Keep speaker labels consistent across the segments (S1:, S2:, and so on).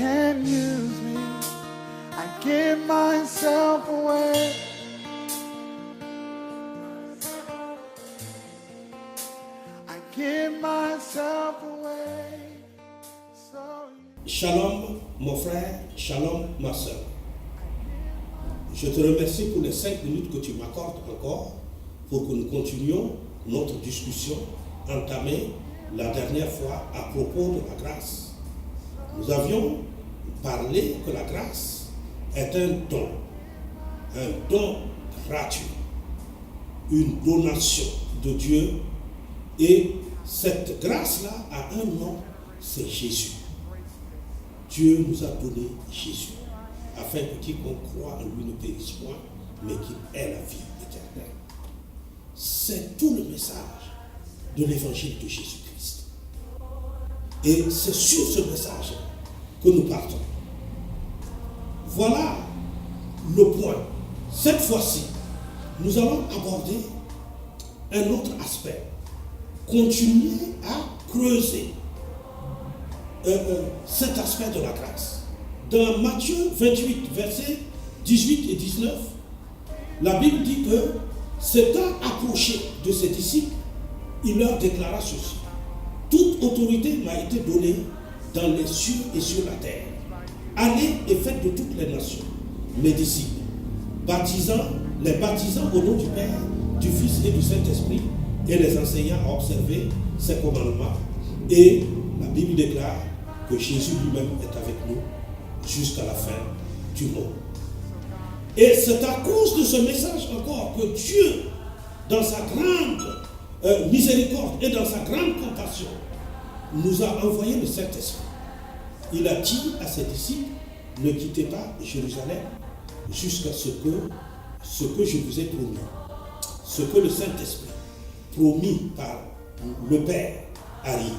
S1: can use me. I give myself away. I give myself away.
S2: Shalom mon frère, shalom ma soeur. Je te remercie pour les 5 minutes que tu m'accordes encore pour que nous continuions notre discussion entamée la dernière fois à propos de la grâce. Nous avions parlé que la grâce est un don gratuit, une donation de Dieu, et cette grâce-là a un nom, c'est Jésus. Dieu nous a donné Jésus, afin que quiconque croit en lui ne périsse point, mais qu'il ait la vie éternelle. C'est tout le message de l'évangile de Jésus-Christ. Et c'est sur ce message que nous partons. Voilà le point. Cette fois-ci, nous allons aborder un autre aspect. Continuer à creuser cet aspect de la grâce. Dans Matthieu 28, versets 18 et 19, la Bible dit que s'étant approché de ses disciples, il leur déclara ceci: toute autorité m'a été donnée dans les cieux et sur la terre. Allez et faites de toutes les nations mes disciples, les baptisant au nom du Père, du Fils et du Saint-Esprit, et les enseignant à observer ses commandements. Et la Bible déclare que Jésus lui-même est avec nous jusqu'à la fin du monde. Et c'est à cause de ce message encore que Dieu, dans sa grande miséricorde et dans sa grande compassion, nous a envoyé le Saint-Esprit. Il a dit à ses disciples: ne quittez pas Jérusalem jusqu'à ce que je vous ai promis. Ce que le Saint-Esprit, promis par le Père, arrive.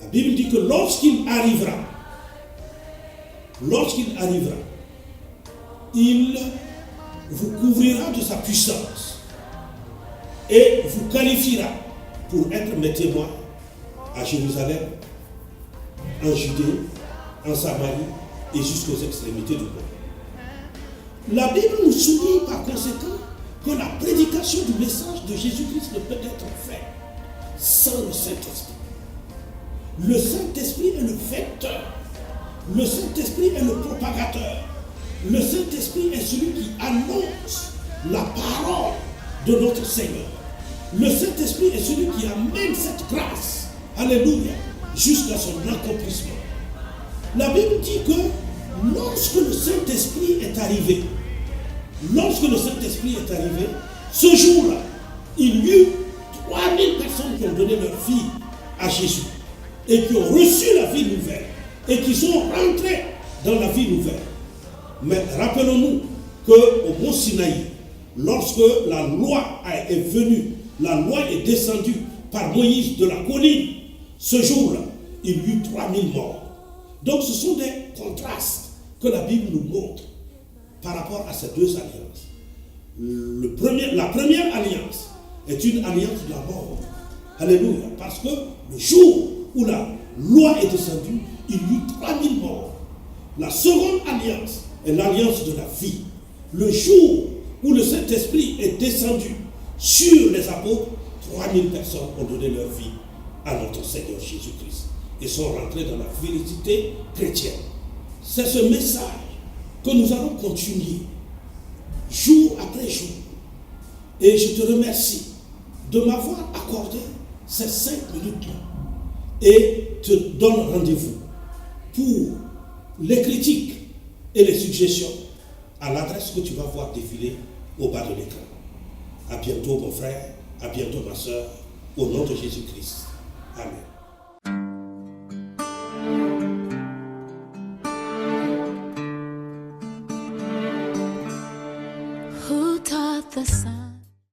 S2: La Bible dit que lorsqu'il arrivera, il vous couvrira de sa puissance et vous qualifiera pour être mes témoins à Jérusalem, en Judée, en Samarie et jusqu'aux extrémités du monde. La Bible nous souligne par conséquent que la prédication du message de Jésus-Christ ne peut être faite sans le Saint-Esprit. Le Saint-Esprit est le vecteur. Le Saint-Esprit est le propagateur. Le Saint-Esprit est celui qui annonce la parole de notre Seigneur. Le Saint-Esprit est celui qui amène cette grâce, alléluia, jusqu'à son accomplissement. La Bible dit que lorsque le Saint-Esprit est arrivé, ce jour-là, il y eut 3000 personnes qui ont donné leur vie à Jésus et qui ont reçu la vie nouvelle et qui sont rentrés dans la vie nouvelle. Mais rappelons-nous qu'au mont Sinaï, lorsque la loi est venue, la loi est descendue par Moïse de la colline, ce jour-là, il y eut 3000 morts. Donc ce sont des contrastes que la Bible nous montre par rapport à ces deux alliances. La première alliance est une alliance de la mort. Alléluia. Parce que le jour où la loi est descendue, il y eut 3000 morts. La seconde alliance est l'alliance de la vie. Le jour où le Saint-Esprit est descendu sur les apôtres, 3000 personnes ont donné leur vie à notre Seigneur Jésus-Christ et sont rentrés dans la véritable chrétienne. C'est ce message que nous allons continuer jour après jour. Et je te remercie de m'avoir accordé ces 5 minutes-là et te donne rendez-vous pour les critiques et les suggestions à l'adresse que tu vas voir défiler au bas de l'écran. À bientôt mon frère, à bientôt ma soeur, au nom de Jésus-Christ. Amen.